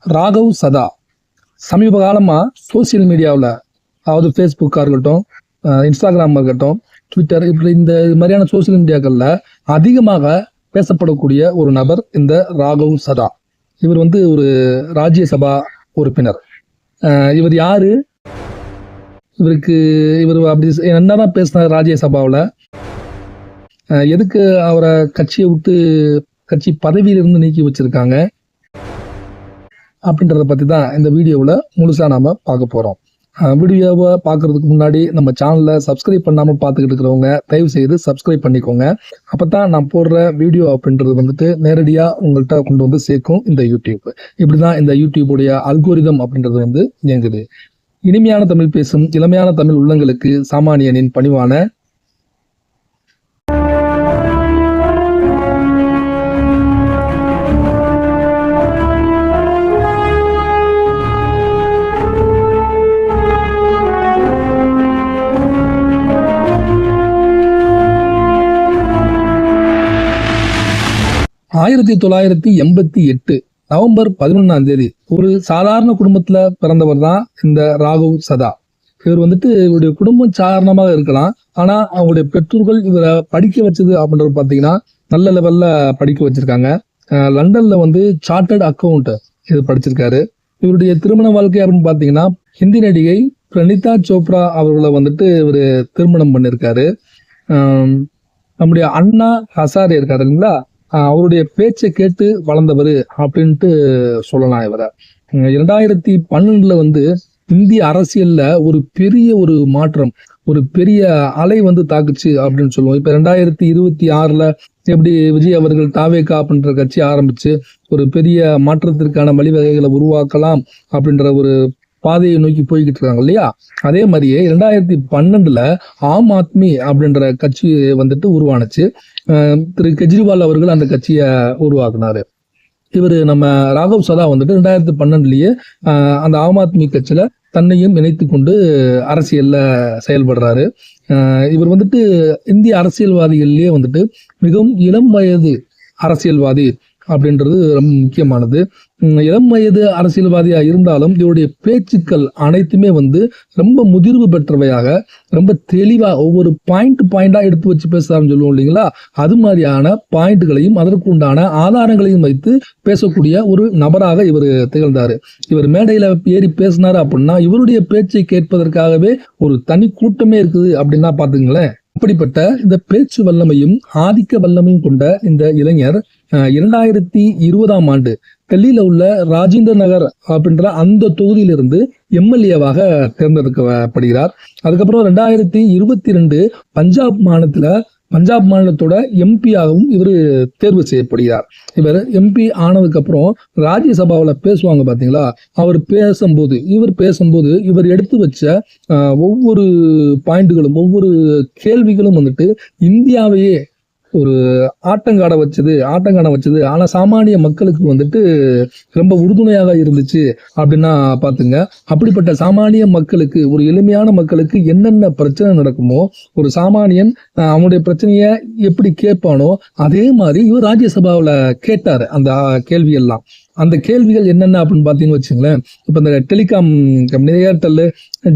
ராகவ் சதா சமீப காலமாக சோசியல் மீடியாவில், அதாவது ஃபேஸ்புக்காக இருக்கட்டும், இன்ஸ்டாகிராமாக இருக்கட்டும், ட்விட்டர், இப்படி இந்த மாதிரியான சோசியல் மீடியாக்களில் அதிகமாக பேசப்படக்கூடிய ஒரு நபர் இந்த ராகவ் சதா. இவர் வந்து ஒரு ராஜ்யசபா உறுப்பினர். இவர் யாரு? இவர் அப்படி என்னதான் பேசினார் ராஜ்யசபாவில்? எதுக்கு அவரை கட்சியை விட்டு கட்சி பதவியிலிருந்து நீக்கி வச்சிருக்காங்க அப்படின்றத பற்றி தான் இந்த வீடியோவில் முழுசாக நாம் பார்க்க போகிறோம். வீடியோவை பார்க்குறதுக்கு முன்னாடி நம்ம சேனலை சப்ஸ்கிரைப் பண்ணாமல் பார்த்துக்கிட்டு இருக்கிறவங்க தயவு செய்து சப்ஸ்கிரைப் பண்ணிக்கோங்க. அப்போ தான் நான் போடுற வீடியோ அப்படின்றது வந்துட்டு நேரடியாக உங்கள்கிட்ட கொண்டு வந்து சேர்க்கும் இந்த யூடியூப். இப்படி தான் இந்த யூடியூபுடைய அல்கோரிதம் அப்படின்றது வந்து இயங்குது. இனிமையான தமிழ் பேசும் இளமையான தமிழ் உள்ளங்களுக்கு சாமானியனின் பணிவான 1988 நவம்பர் 11 ஒரு சாதாரண குடும்பத்துல பிறந்தவர் தான் இந்த ராகவ் சதா. இவர் வந்துட்டு இவருடைய குடும்பம் சாதாரணமாக இருக்கலாம், ஆனா அவங்களுடைய பெற்றோர்கள் இவரை படிக்க வச்சது அப்படின்றது பாத்தீங்கன்னா நல்ல லெவல்ல படிக்க வச்சிருக்காங்க. லண்டன்ல வந்து சார்ட்டர்ட் அக்கௌண்ட் இது படிச்சிருக்காரு. இவருடைய திருமண வாழ்க்கை அப்படின்னு பாத்தீங்கன்னா ஹிந்தி நடிகை பிரணிதா சோப்ரா அவர்களை வந்துட்டு இவர் திருமணம் பண்ணியிருக்காரு. நம்முடைய அண்ணா ஹசாரே இருக்காரு இல்லைங்களா, அவருடைய பேச்சை கேட்டு வளர்ந்தவர் அப்படின்ட்டு சொல்லலாம் இவரை. 2012 வந்து இந்திய அரசியல்ல ஒரு பெரிய ஒரு மாற்றம், ஒரு பெரிய அலை வந்து தாக்குச்சு அப்படின்னு சொல்லுவோம். இப்ப 2026 எப்படி விஜய் அவர்கள் தாவேகா அப்படின்ற கட்சி ஆரம்பிச்சு ஒரு பெரிய மாற்றத்திற்கான வழிவகைகளை உருவாக்கலாம் அப்படின்ற ஒரு பாதையை நோக்கி போய்கிட்டு இருக்காங்க இல்லையா, அதே மாதிரியே 2012 ஆம் ஆத்மி அப்படின்ற கட்சி வந்துட்டு உருவானுச்சு. திரு கெஜ்ரிவால் அவர்கள் அந்த கட்சியை உருவாக்குனாரு. இவர் நம்ம ராகவ் சதா வந்துட்டு 2012 அந்த ஆம் ஆத்மி கட்சியில தன்னையும் இணைத்து கொண்டு அரசியல்ல செயல்படுறாரு. இவர் வந்துட்டு இந்திய அரசியல்வாதிகள்லயே வந்துட்டு மிகவும் இளம் வயது அரசியல்வாதி அப்படின்றது ரொம்ப முக்கியமானது. இளம் வயது அரசியல்வாதியா இருந்தாலும் இவருடைய பேச்சுக்கள் அனைத்துமே வந்து ரொம்ப முதிர்வு பெற்றவையாக, ரொம்ப தெளிவா ஒவ்வொரு பாயிண்டா எடுத்து வச்சு பேசுறாருன்னு சொல்லுவோம் இல்லைங்களா, அது மாதிரியான பாயிண்ட்களையும் அதற்கு உண்டான ஆதாரங்களையும் வைத்து பேசக்கூடிய ஒரு நபராக இவர் திகழ்ந்தாரு. இவர் மேடையில ஏறி பேசினாரு அப்படின்னா இவருடைய பேச்சை கேட்பதற்காகவே ஒரு தனி கூட்டமே இருக்குது அப்படின்னா பாத்துங்களேன். அப்படிப்பட்ட இந்த பேச்சு வல்லமையும் ஆதிக்க வல்லமையும் கொண்ட இந்த இளைஞர் 2020 டெல்லியில உள்ள ராஜேந்திர நகர் அப்படின்ற அந்த தொகுதியிலிருந்து எம்எல்ஏவாக தேர்ந்தெடுக்கப்படுகிறார். அதுக்கப்புறம் 2022 பஞ்சாப் மாநிலத்தோட எம்பியாகவும் இவர் தேர்வு செய்யப்படுகிறார். இவர் எம்பி ஆனதுக்கு அப்புறம் ராஜ்யசபாவில் பேசுவாங்க பாத்தீங்களா, இவர் பேசும்போது இவர் எடுத்து வச்ச ஒவ்வொரு பாயிண்ட்களும் ஒவ்வொரு கேள்விகளும் வந்துட்டு இந்தியாவையே ஒரு ஆட்டங்காட வச்சது. ஆனா சாமானிய மக்களுக்கு வந்துட்டு ரொம்ப உறுதுணையாக இருந்துச்சு அப்படின்னா பாத்துங்க. அப்படிப்பட்ட சாமானிய மக்களுக்கு, ஒரு எளிமையான மக்களுக்கு என்னென்ன பிரச்சனை நடக்குமோ, ஒரு சாமானியன் அவனுடைய பிரச்சனைய எப்படி கேட்பானோ அதே மாதிரி இவர் ராஜ்யசபாவில் கேட்டாரு அந்த கேள்வி எல்லாம். அந்த கேள்விகள் என்னென்ன அப்படின்னு பார்த்தீங்கன்னு வச்சுங்களேன், இப்போ இந்த டெலிகாம் கம்பெனி ஏர்டெல்,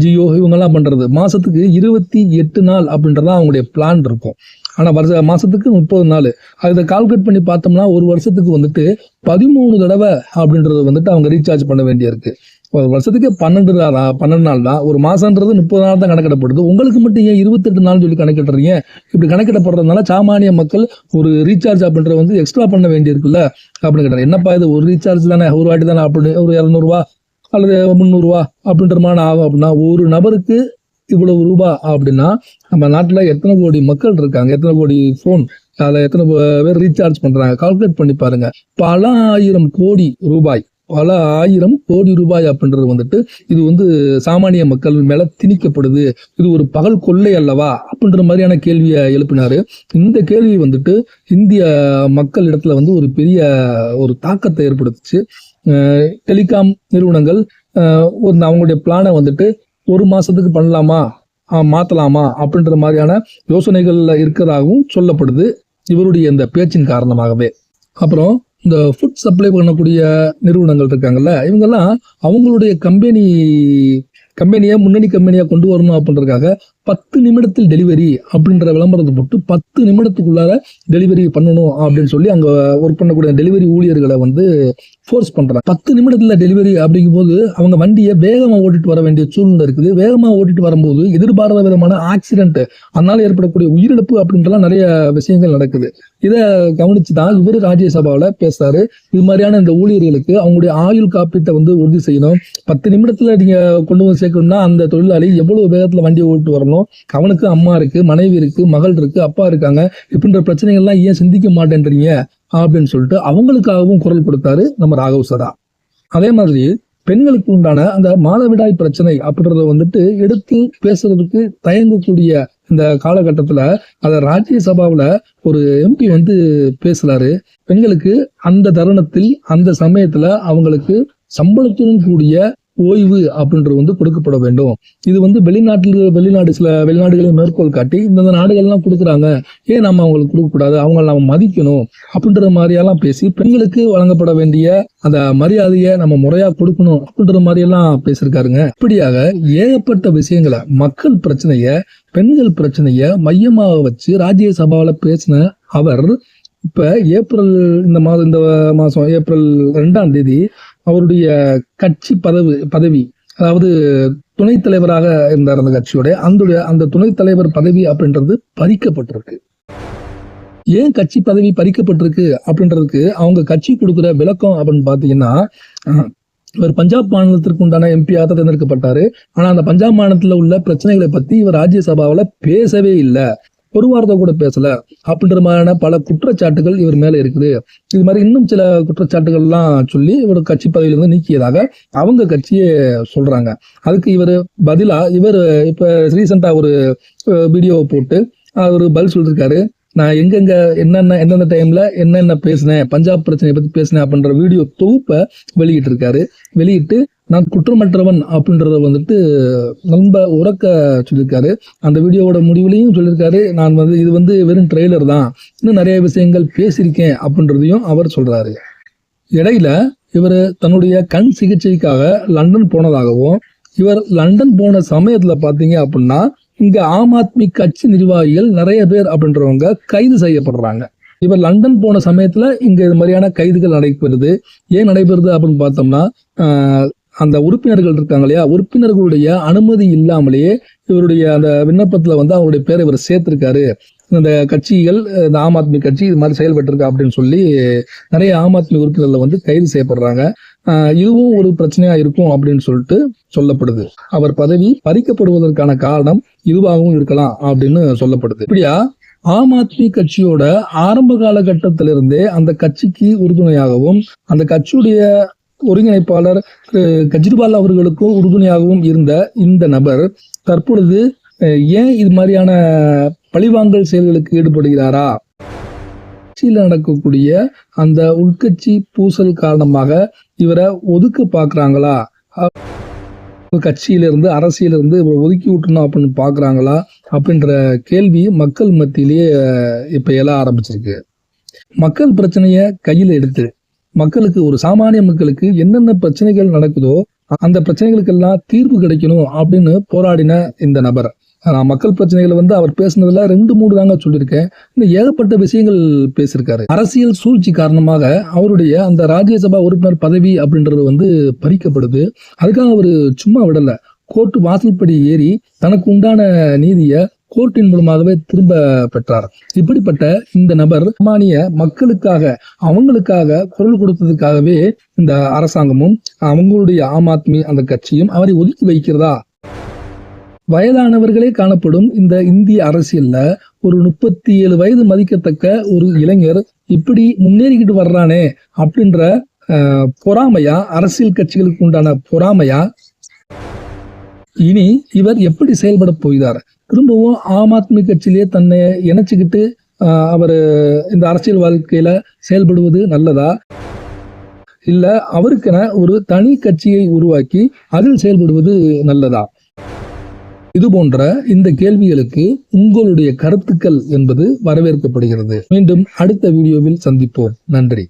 ஜியோ இவங்கெல்லாம் பண்றது மாசத்துக்கு 28 நாள் அப்படின்றதான் அவங்களுடைய பிளான் இருக்கும். ஆனா மாசத்துக்கு 30 நாள். அதை கால்குலேட் பண்ணி பார்த்தோம்னா ஒரு வருஷத்துக்கு வந்துட்டு 13 தடவை அப்படின்றது வந்துட்டு அவங்க ரீசார்ஜ் பண்ண வேண்டியிருக்கு. ஒரு வருஷத்துக்கு 12 நாள் தான். ஒரு மாசம்ன்றது 30 நாள் தான் கணக்கிடப்படுது. உங்களுக்கு மட்டும் ஏன் 28 நாள் சொல்லி கணக்கிடுறீங்க? இப்படி கணக்கிடப்படுறதுனால சாமானிய மக்கள் ஒரு ரீசார்ஜ் அப்படின்றத வந்து எக்ஸ்ட்ரா பண்ண வேண்டியிருக்குல்ல அப்படின்னு கேட்டாரு. என்னப்பா இது, ஒரு ரீசார்ஜ் தானே, ஒரு வாட்டி தானே, அப்படி ஒரு 200 ரூபா அல்லது 300 ரூபா அப்படின்ற மாதிரி ஆகும். அப்படின்னா ஒரு நபருக்கு இவ்வளவு ரூபா அப்படின்னா நம்ம நாட்டுல எத்தனை கோடி மக்கள் இருக்காங்க, எத்தனை கோடி போன், அதுல எத்தனை பேர் ரீசார்ஜ் பண்றாங்க, கால்குலேட் பண்ணி பாருங்க. பல ஆயிரம் கோடி ரூபாய் அப்படின்றது வந்துட்டு இது வந்து சாமானிய மக்கள் மேல திணிக்கப்படுது. இது ஒரு பகல் கொள்ளை அல்லவா அப்படின்ற மாதிரியான கேள்வியை எழுப்பினாரு. இந்த கேள்வி வந்துட்டு இந்திய மக்கள் இடத்துல வந்து ஒரு பெரிய ஒரு தாக்கத்தை ஏற்படுத்துச்சு. டெலிகாம் நிறுவனங்கள் அவங்களுடைய பிளானை வந்துட்டு ஒரு மாசத்துக்கு பண்ணலாமா, மாத்தலாமா அப்படின்ற மாதிரியான யோசனைகள்ல இருக்கிறதாகவும் சொல்லப்படுது இவருடைய இந்த பேச்சின் காரணமாகவே. அப்புறம் இந்த ஃபுட் சப்ளை பண்ணக்கூடிய நிறுவனங்கள் இருக்காங்கல்ல, இவங்கெல்லாம் அவங்களுடைய கம்பெனியை முன்னணி கம்பெனியா கொண்டு வரணும் அப்படின்றதுக்காக 10 நிமிடத்தில் டெலிவரி அப்படின்ற விளம்பரத்தை போட்டு 10 நிமிடத்துக்குள்ளார டெலிவரி பண்ணணும் அப்படின்னு சொல்லி அங்க ஒர்க் பண்ணக்கூடிய டெலிவரி ஊழியர்களை வந்து ஃபோர்ஸ் பண்றாங்க. 10 நிமிடத்துல டெலிவரி அப்படிங்கும்போது அவங்க வண்டியை வேகமா ஓட்டிட்டு வர வேண்டிய சூழ்நிலை இருக்குது. வேகமா ஓட்டிட்டு வரும்போது எதிர்பாராத விதமான ஆக்சிடென்ட், அதனால ஏற்படக்கூடிய உயிரிழப்பு அப்படின்றலாம் நிறைய விஷயங்கள் நடக்குது. இதை கவனிச்சுதான் இவரு ராஜ்யசபாவில் பேசுறாரு. இது மாதிரியான இந்த ஊழியர்களுக்கு அவங்களுடைய ஆயுள் காப்பீட்டை வந்து உறுதி செய்யணும். 10 நிமிடத்துல நீங்க கொண்டு வந்து சேர்க்கணும்னா அந்த தொழிலாளி எவ்வளவு வேகத்துல வண்டியை ஓட்டு வரணும், அவனுக்கு அம்மா இருக்கு, மனைவி இருக்கு, மகள் இருக்கு, அப்பா இருக்காங்க, இப்படின்ற பிரச்சனைகள்லாம் ஏன் சிந்திக்க மாட்டேன்றீங்க அப்படின்னு சொல்லிட்டு அவங்களுக்காகவும் குரல் கொடுத்தாரு நம்ம ராகவ் சதா. அதே மாதிரி பெண்களுக்கு உண்டான அந்த மாதவிடாய் பிரச்சனை அப்படின்றத வந்துட்டு எடுத்து பேசுறதுக்கு தயங்கக்கூடிய இந்த காலகட்டத்துல அத ராஜ்யசபாவுல ஒரு எம்பி வந்து பேசுறாரு. பெண்களுக்கு அந்த தருணத்தில் அந்த சமயத்துல அவங்களுக்கு சம்பளத்துடன் கூடிய ஓய்வு அப்படின்றது வந்து கொடுக்கப்பட வேண்டும். இது வந்து சில வெளிநாடுகளை மேற்கோள் காட்டி இந்த நாடுகள்லாம் கொடுக்குறாங்க, ஏன் நம்ம அவங்களுக்கு கொடுக்கக்கூடாது, அவங்களை நம்ம மதிக்கணும் அப்படின்ற மாதிரியெல்லாம் பேசி பெண்களுக்கு வழங்கப்பட வேண்டிய அந்த மரியாதையை நம்ம முறையா கொடுக்கணும் அப்படின்ற மாதிரியெல்லாம் பேசியிருக்காருங்க. இப்படியாக ஏகப்பட்ட விஷயங்களை, மக்கள் பிரச்சனைய, பெண்கள் பிரச்சனைய மையமாக வச்சு ராஜ்யசபாவில் பேசின அவர் இப்ப இந்த மாசம் ஏப்ரல் 2ஆம் தேதி அவருடைய கட்சி பதவி, அதாவது துணைத் தலைவராக இருந்தார் அந்த கட்சியோட, அந்த துணைத் தலைவர் பதவி அப்படின்றது பறிக்கப்பட்டிருக்கு. ஏன் கட்சி பதவி பறிக்கப்பட்டிருக்கு அப்படின்றதுக்கு அவங்க கட்சி கொடுக்குற விளக்கம் அப்படின்னு பாத்தீங்கன்னா, இவர் பஞ்சாப் மாநிலத்திற்கு உண்டான எம்பியாக தேர்ந்தெடுக்கப்பட்டாரு. ஆனா அந்த பஞ்சாப் மாநிலத்துல உள்ள பிரச்சனைகளை பத்தி இவர் ராஜ்யசபாவில பேசவே இல்லை, ஒரு வாரத்தை கூட பேசல அப்படின்ற மாதிரியான பல குற்றச்சாட்டுகள் இவர் மேல இருக்குது. இது மாதிரி இன்னும் சில குற்றச்சாட்டுகள்லாம் சொல்லி இவர் கட்சி பதவியிலிருந்து நீக்கியதாக அவங்க கட்சியே சொல்றாங்க. அதுக்கு இவர் இப்ப ரீசெண்டா ஒரு வீடியோவை போட்டு ஒரு பதில் சொல்லியிருக்காரு. நான் எந்தெந்த டைம்ல என்னென்ன பேசினேன், பஞ்சாப் பிரச்சனையை பத்தி பேசினேன் அப்படின்ற வீடியோ தொகுப்பை வெளியிட்டு நான் குற்றமற்றவன் அப்படின்றத வந்துட்டு ரொம்ப உறக்க சொல்லியிருக்காரு. அந்த வீடியோவோட முடிவுலையும் சொல்லியிருக்காரு, நான் இது வெறும் ட்ரெய்லர் தான், இன்னும் நிறைய விஷயங்கள் பேசியிருக்கேன் அப்படின்றதையும் அவர் சொல்றாரு. இடையில இவர் தன்னுடைய கண் சிகிச்சைக்காக லண்டன் போனதாகவும், இவர் லண்டன் போன சமயத்துல பாத்தீங்க அப்படின்னா இங்க ஆம் ஆத்மி கட்சி நிர்வாகிகள் நிறைய பேர் அப்படின்றவங்க கைது செய்யப்படுறாங்க. இவர் லண்டன் போன சமயத்துல இங்க இது மாதிரியான கைதுகள் நடைபெறுது. ஏன் நடைபெறுது அப்படின்னு பார்த்தோம்னா, அந்த உறுப்பினர்கள் இருக்காங்க இல்லையா, உறுப்பினர்களுடைய அனுமதி இல்லாமலேயே இவருடைய அந்த விண்ணப்பத்துல அவருடைய பேரை இவர் சேர்த்திருக்காரு. இந்த கட்சிகள், இந்த ஆம் ஆத்மி கட்சி இது மாதிரி செயல்பட்டிருக்கா அப்படின்னு சொல்லி நிறைய ஆம் ஆத்மி உறுப்பினர்கள் கைது செய்யப்படுறாங்க. இதுவும் ஒரு பிரச்சனையா இருக்கும் அப்படின்னு சொல்லிட்டு சொல்லப்படுது. அவர் பதவி பறிக்கப்படுவதற்கான காரணம் இதுவாகவும் இருக்கலாம் அப்படின்னு சொல்லப்படுது. இப்படியா ஆம் ஆத்மி கட்சியோட ஆரம்ப காலகட்டத்திலிருந்தே அந்த கட்சிக்கு உறுதுணையாகவும், அந்த கட்சியுடைய ஒருங்கிணைப்பாளர் கெஜ்ரிவால் அவர்களுக்கும் உறுதுணையாகவும் இருந்த இந்த நபர் தற்பொழுது ஏன் இது மாதிரியான பழிவாங்கல் செயல்களுக்கு ஈடுபடுகிறாரா? கட்சியில் நடக்கக்கூடிய அந்த உள்கட்சி பூசல் காரணமாக இவரை ஒதுக்க பாக்குறாங்களா, கட்சியிலிருந்து அரசியலிருந்து இவரை ஒதுக்கி விட்டணும் அப்படின்னு பாக்குறாங்களா அப்படின்ற கேள்வி மக்கள் மத்தியிலேயே இப்ப எழ ஆரம்பிச்சிருக்கு. மக்கள் பிரச்சனைய கையில எடுத்து மக்களுக்கு, ஒரு சாமானிய மக்களுக்கு என்னென்ன பிரச்சனைகள் நடக்குதோ அந்த பிரச்சனைகளுக்கெல்லாம் தீர்வு கிடைக்கணும் அப்படின்னு போராடின இந்த நபர். நான் மக்கள் பிரச்சனைகளை அவர் பேசுனதுல 2-3 தாங்க சொல்லியிருக்கேன். இன்னும் ஏகப்பட்ட விஷயங்கள் பேசியிருக்காரு. அரசியல் சூழ்ச்சி காரணமாக அவருடைய அந்த ராஜ்யசபா உறுப்பினர் பதவி அப்படின்றது பறிக்கப்படுது. அதுக்காக அவரு சும்மா விடல, கோர்ட்டு வாசல்படி ஏறி தனக்கு உண்டான நீதியை கோர்ட்டின் மூலமாகவே திரும்ப பெற்றார். இப்படிப்பட்ட இந்த நபர் சாமானிய மக்களுக்காக, அவங்களுக்காக குரல் கொடுத்ததுக்காகவே இந்த அரசாங்கமும் அவங்களுடைய ஆம் ஆத்மி அந்த கட்சியும் அவரை ஒதுக்கி வைக்கிறதா? வயதானவர்களே காணப்படும் இந்த இந்திய அரசியல்ல ஒரு 37 வயது மதிக்கத்தக்க ஒரு இளைஞர் இப்படி முன்னேறிக்கிட்டு வர்றானே அப்படின்ற பொறாமையா, அரசியல் கட்சிகளுக்கு உண்டான பொறாமையா? இனி இவர் எப்படி செயல்பட போகிறார்? திரும்பவும் ஆம் ஆத்மி கட்சியிலேயே தன்னை இணைச்சுக்கிட்டு அவர் இந்த அரசியல் வாழ்க்கையில செயல்படுவது நல்லதா, இல்ல அவருக்கென ஒரு தனி கட்சியை உருவாக்கி அதில் செயல்படுவது நல்லதா? இது போன்ற இந்த கேள்விகளுக்கு உங்களுடைய கருத்துக்கள் என்பது வரவேற்கப்படுகிறது. மீண்டும் அடுத்த வீடியோவில் சந்திப்போம். நன்றி.